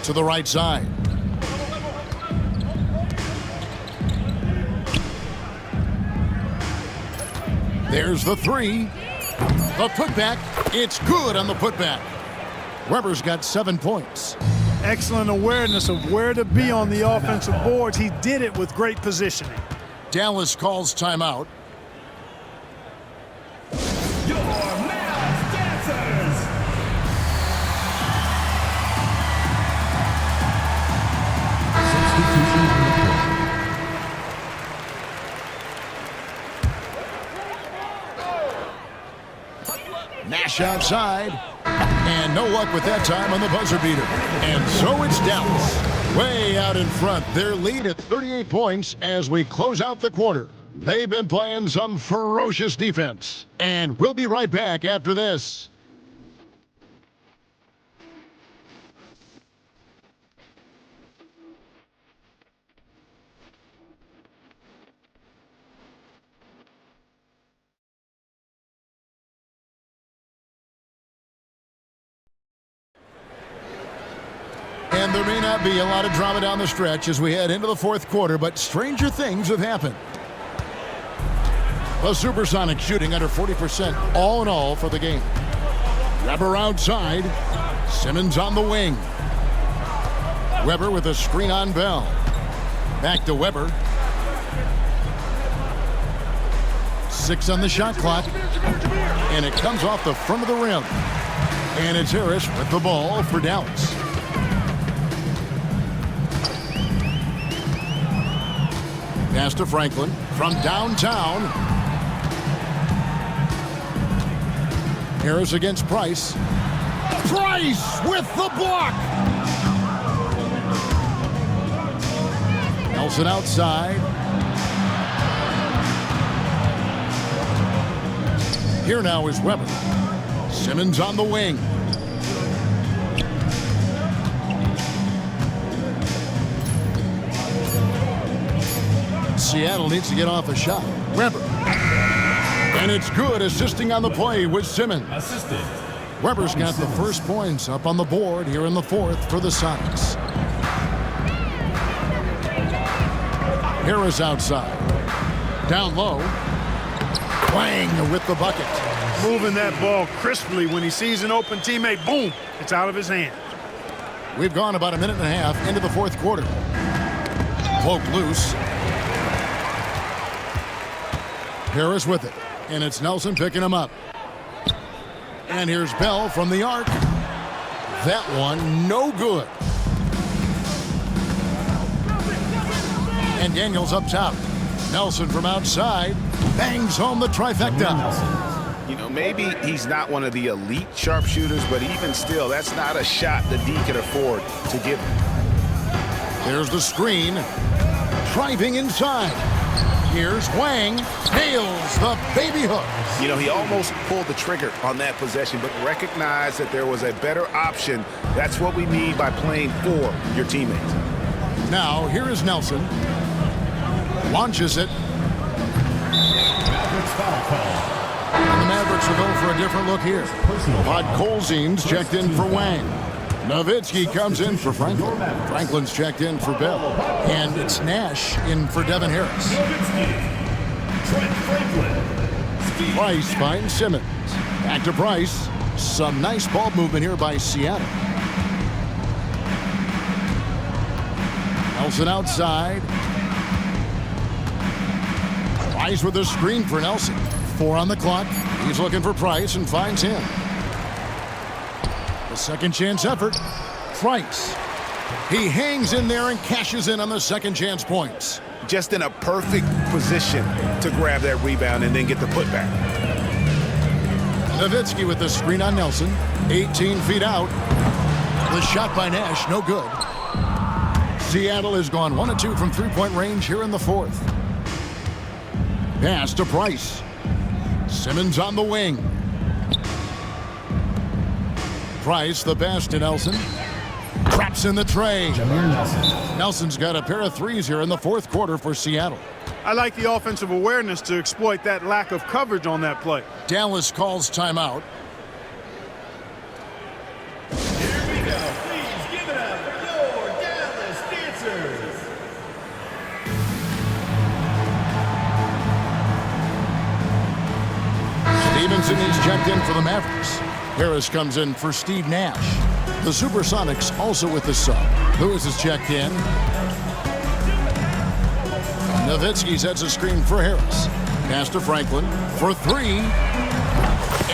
To the right side. There's the 3. The putback. It's good on the putback. Weber's got 7 points. Excellent awareness of where to be on the offensive boards. He did it with great positioning. Dallas calls timeout. Your math dancers. Nash outside. And no luck with that time on the buzzer beater. And so it's Dallas. Way out in front. Their lead at 38 points as we close out the quarter. They've been playing some ferocious defense. And we'll be right back after this. And there may not be a lot of drama down the stretch as we head into the fourth quarter, but stranger things have happened. The Supersonics shooting under 40% all in all for the game. Weber outside. Simmons on the wing. Weber with a screen on Bell. Back to Weber. 6 on the shot clock. And it comes off the front of the rim. And it's Harris with the ball for Dallas. Pass to Franklin from downtown. Harris against Price. Price with the block. Nelson outside. Here now is Weber. Simmons on the wing. Seattle needs to get off a shot. Weber. And it's good, assisting on the play with Simmons. Assistant. Weber's got the first points up on the board here in the fourth for the Sonics. Harris outside. Down low. Wang with the bucket. Moving that ball crisply when he sees an open teammate. Boom! It's out of his hand. We've gone about a minute and a half into the fourth quarter. Cloak loose. Harris with it. And it's Nelson picking him up. And here's Bell from the arc. That one no good. And Daniels up top. Nelson from outside bangs home the trifecta. You know, maybe he's not one of the elite sharpshooters, but even still, that's not a shot the D can afford to give him. There's the screen. Driving inside. Here's Wang. Nails the baby hook. You know, he almost pulled the trigger on that possession, but recognized that there was a better option. That's what we mean by playing for your teammates. Now, here is Nelson. Launches it. Mavericks foul call. And the Mavericks will go for a different look here. Podkolzin's checked in for Wang. Nowitzki comes in for Franklin. Franklin's checked in for Bell. And it's Nash in for Devin Harris. Trent Franklin. Price finds Simmons. Back to Price. Some nice ball movement here by Seattle. Nelson outside. Price with a screen for Nelson. 4 on the clock. He's looking for Price and finds him. The second chance effort. Price. He hangs in there and cashes in on the second chance points. Just in a perfect position to grab that rebound and then get the putback. Nowitzki with the screen on Nelson. 18 feet out. The shot by Nash, no good. Seattle has gone 1 of 2 from three-point range here in the fourth. Pass to Price. Simmons on the wing. Price, the pass to Nelson. Traps in the tray. Nelson's got a pair of threes here in the fourth quarter for Seattle. I like the offensive awareness to exploit that lack of coverage on that play. Dallas calls timeout. Here we go. Please give it up for your Dallas Dancers. Stevenson is checked in for the Mavericks. Harris comes in for Steve Nash. The Supersonics also with the sub. Lewis is checked in. Nowitzki sets a screen for Harris. Pass to Franklin for 3.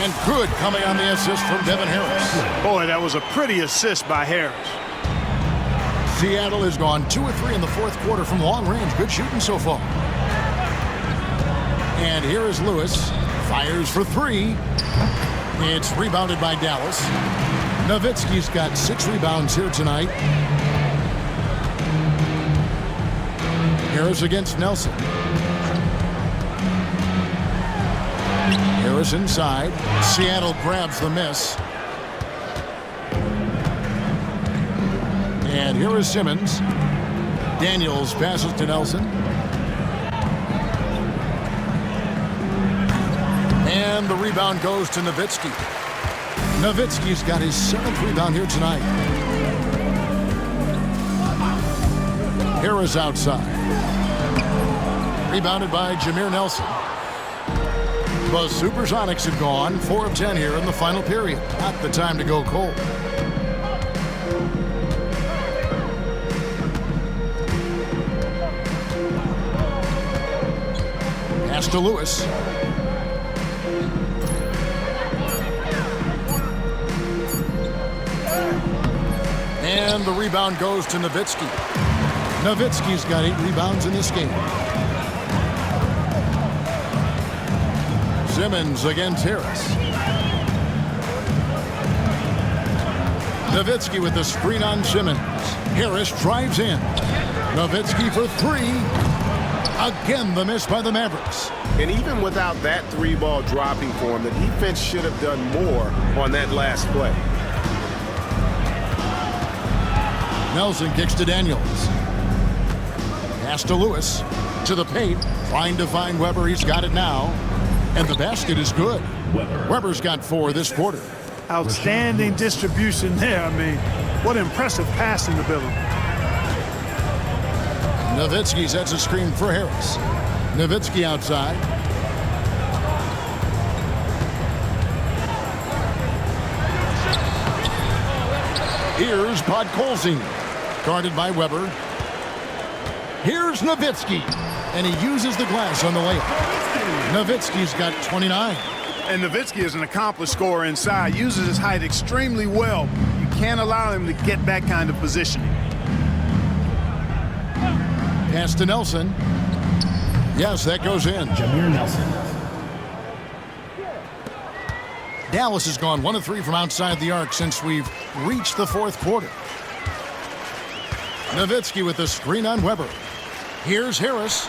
And good coming on the assist from Devin Harris. Boy, that was a pretty assist by Harris. Seattle has gone 2 of 3 in the fourth quarter from long range. Good shooting so far. And here is Lewis. Fires for 3. It's rebounded by Dallas. Nowitzki's got 6 rebounds here tonight. Harris against Nelson. Harris inside. Seattle grabs the miss. And here is Simmons. Daniels passes to Nelson. And the rebound goes to Nowitzki. Nowitzki's got his 7th rebound here tonight. Harris outside. Rebounded by Jameer Nelson. The Supersonics have gone 4 of 10 here in the final period. Not the time to go cold. Pass to Lewis. And the rebound goes to Nowitzki. Nowitzki's got 8 rebounds in this game. Simmons against Harris. Nowitzki with the screen on Simmons. Harris drives in. Nowitzki for 3. Again, the miss by the Mavericks. And even without that 3-ball dropping for him, the defense should have done more on that last play. Nelson kicks to Daniels. Pass to Lewis. To the paint. Trying to find Weber. He's got it now. And the basket is good. Weber's got 4 this quarter. Outstanding distribution there. I mean, what impressive passing ability. Nowitzki sets a screen for Harris. Nowitzki outside. Here's Podkolzin. Guarded by Weber. Here's Nowitzki. And he uses the glass on the layup. Nowitzki's got 29. And Nowitzki is an accomplished scorer inside. Uses his height extremely well. You can't allow him to get that kind of positioning. Pass to Nelson. Yes, that goes in. Jameer Nelson. Dallas has gone 1 of 3 from outside the arc since we've reached the 4th quarter. Nowitzki with the screen on Weber. Here's Harris.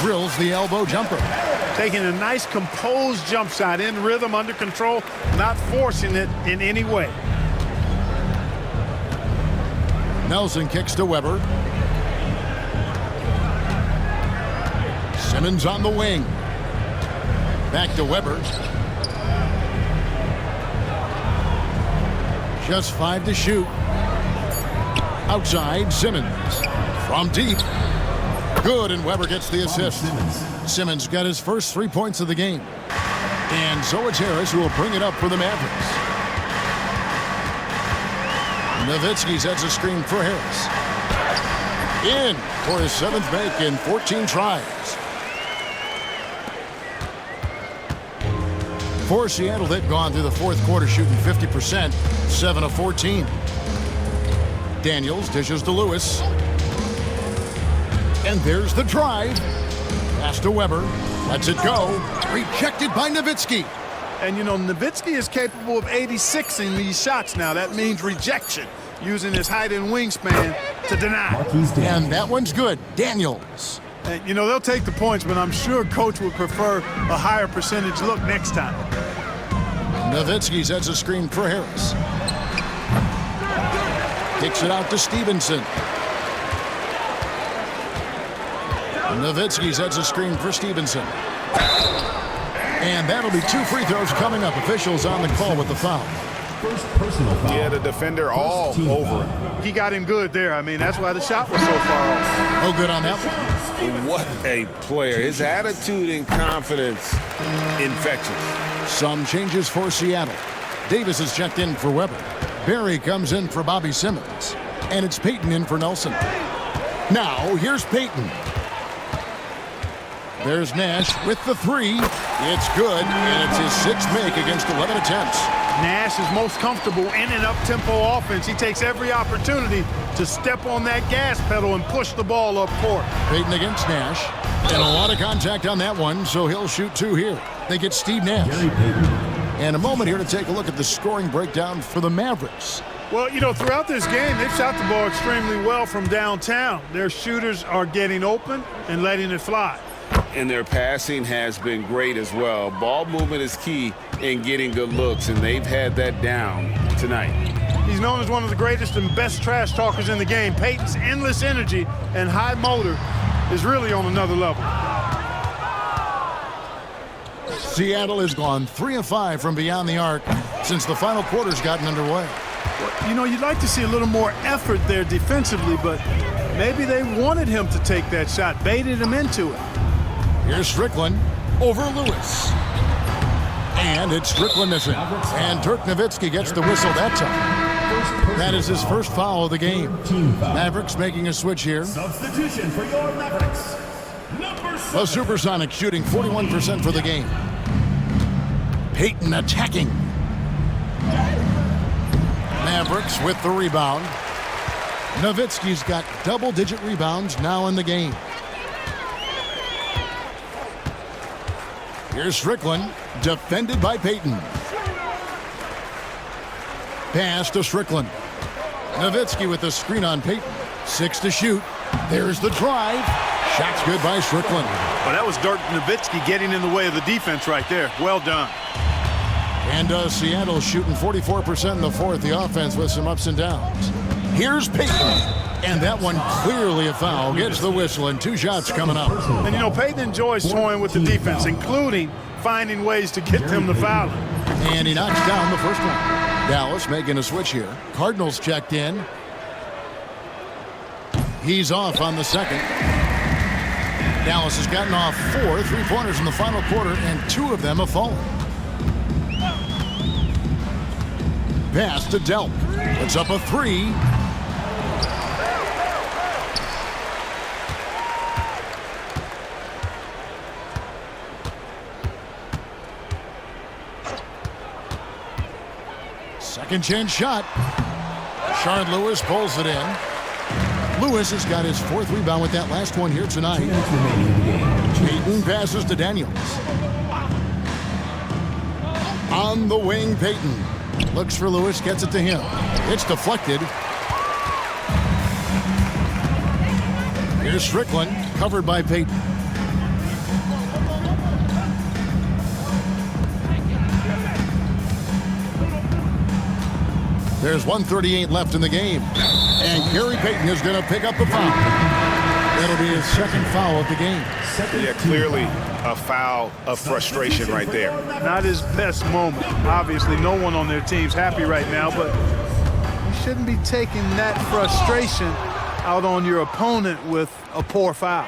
Drills the elbow jumper. Taking a nice composed jump shot in rhythm, under control, not forcing it in any way. Nelson kicks to Weber. Simmons on the wing. Back to Weber. Just 5 to shoot. Outside, Simmons. From deep. Good, and Weber gets the assist. Simmons got his first 3 points of the game. And so it's Harris who will bring it up for the Mavericks. Nowitzki sets a screen for Harris. In for his 7th make in 14 tries. For Seattle, they've gone through the 4th quarter shooting 50%, 7 of 14. Daniels dishes to Lewis. And there's the drive. Pass to Weber. Lets it go. Rejected by Nowitzki. And, you know, Nowitzki is capable of 86ing these shots now. That means rejection, using his height and wingspan to deny. And that one's good. Daniels. And, you know, they'll take the points, but I'm sure coach would prefer a higher percentage look next time. Nowitzki sets a screen for Harris. Kicks it out to Stevenson. Nowitzki sets a screen for Stevenson. And that'll be 2 free throws coming up. Officials on the call with the foul. First personal foul. Yeah, the defender all over him. He got him good there. I mean, that's why the shot was so far off. No good on that one. What a player. His attitude and confidence, infectious. Some changes for Seattle. Davis is checked in for Weber. Barry comes in for Bobby Simmons. And it's Payton in for Nelson. Now, here's Payton. There's Nash with the 3. It's good, and it's his 6th make against 11 attempts. Nash is most comfortable in an up-tempo offense. He takes every opportunity to step on that gas pedal and push the ball up court. Payton against Nash. And a lot of contact on that one, so he'll shoot 2 here. They get Steve Nash. And a moment here to take a look at the scoring breakdown for the Mavericks. Well, you know, throughout this game, they've shot the ball extremely well from downtown. Their shooters are getting open and letting it fly. And their passing has been great as well. Ball movement is key in getting good looks, and they've had that down tonight. He's known as one of the greatest and best trash talkers in the game. Payton's endless energy and high motor is really on another level. Seattle has gone 3 of 5 from beyond the arc since the final quarter's gotten underway. Well, you know, you'd like to see a little more effort there defensively, but maybe they wanted him to take that shot, baited him into it. Here's Strickland over Lewis. And it's Strickland missing. And Dirk Nowitzki gets the whistle that time. That is his first foul of the game. Mavericks making a switch here. Substitution for your Mavericks. The Supersonics shooting 41% for the game. Payton attacking. Mavericks with the rebound. Nowitzki's got double-digit rebounds now in the game. Here's Strickland, defended by Payton. Pass to Strickland. Nowitzki with the screen on Payton. 6 to shoot. There's the drive. Shot's good by Strickland. Well, that was Dirk Nowitzki getting in the way of the defense right there. Well done. And Seattle shooting 44% in the fourth. The offense with some ups and downs. Here's Payton. And that one clearly a foul. Gets the whistle and 2 shots coming up. And, you know, Payton enjoys toying with the defense, including finding ways to get them to foul him. And he knocks down the first one. Dallas making a switch here. Cardinals checked in. He's off on the second. Dallas has gotten off 4 3-pointers in the final quarter, and 2 of them have fallen. Pass to Delp. Puts up a 3. Second chance shot. Shard Lewis pulls it in. Lewis has got his 4th rebound with that last one here tonight. Payton passes to Daniels. On the wing, Payton. Looks for Lewis, gets it to him. It's deflected. Here's Strickland, covered by Payton. There's 1:38 left in the game. And Gary Payton is going to pick up the foul. That'll be his 2nd foul of the game. Yeah, clearly a foul of frustration right there. Not his best moment. Obviously, no one on their team's happy right now, but you shouldn't be taking that frustration out on your opponent with a poor foul.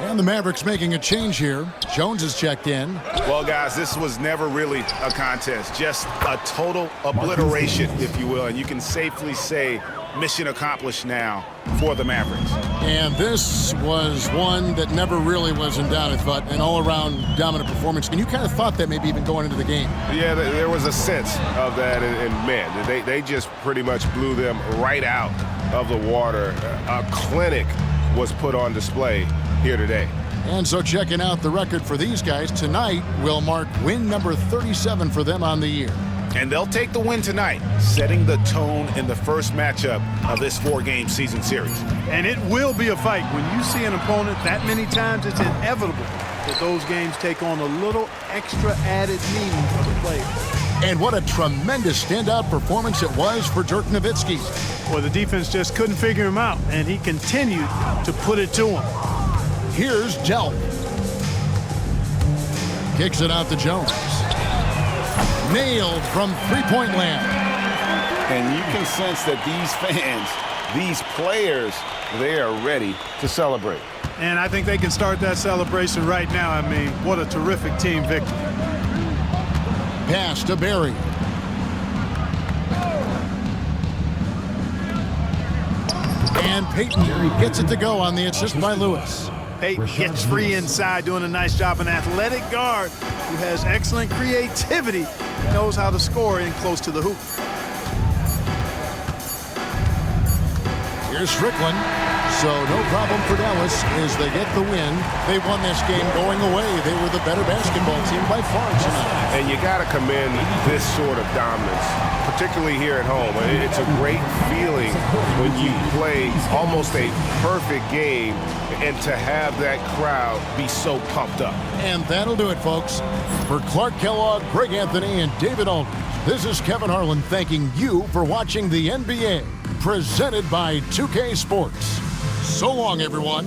And the Mavericks making a change here. Jones has checked in. Well, guys, this was never really a contest. Just a total obliteration, if you will. And you can safely say mission accomplished now for the Mavericks. And this was one that never really was in doubt, I thought. An all-around dominant performance. And you kind of thought that maybe even going into the game. Yeah, there was a sense of that. And man, they just pretty much blew them right out of the water. A clinic was put on display here today. And so checking out the record for these guys tonight will mark win number 37 for them on the year. And they'll take the win tonight, setting the tone in the first matchup of this 4-game season series. And it will be a fight. When you see an opponent that many times, it's inevitable that those games take on a little extra added meaning for the players. And what a tremendous standout performance it was for Dirk Nowitzki. Well, the defense just couldn't figure him out, and he continued to put it to him. Here's Delp. Kicks it out to Jones. Nailed from 3-point land. And you can sense that these fans, these players, they are ready to celebrate. And I think they can start that celebration right now. I mean, what a terrific team victory. Pass to Barry. And Payton gets it to go on the assist by Lewis. Payton gets free inside, doing a nice job. An athletic guard who has excellent creativity, knows how to score in close to the hoop. Here's Strickland. So no problem for Dallas as they get the win. They won this game going away. They were the better basketball team by far tonight. And you got to commend this sort of dominance, particularly here at home. It's a great feeling when you play almost a perfect game and to have that crowd be so pumped up. And that'll do it, folks. For Clark Kellogg, Greg Anthony, and David Aldridge, this is Kevin Harlan thanking you for watching the NBA, presented by 2K Sports. So long, everyone.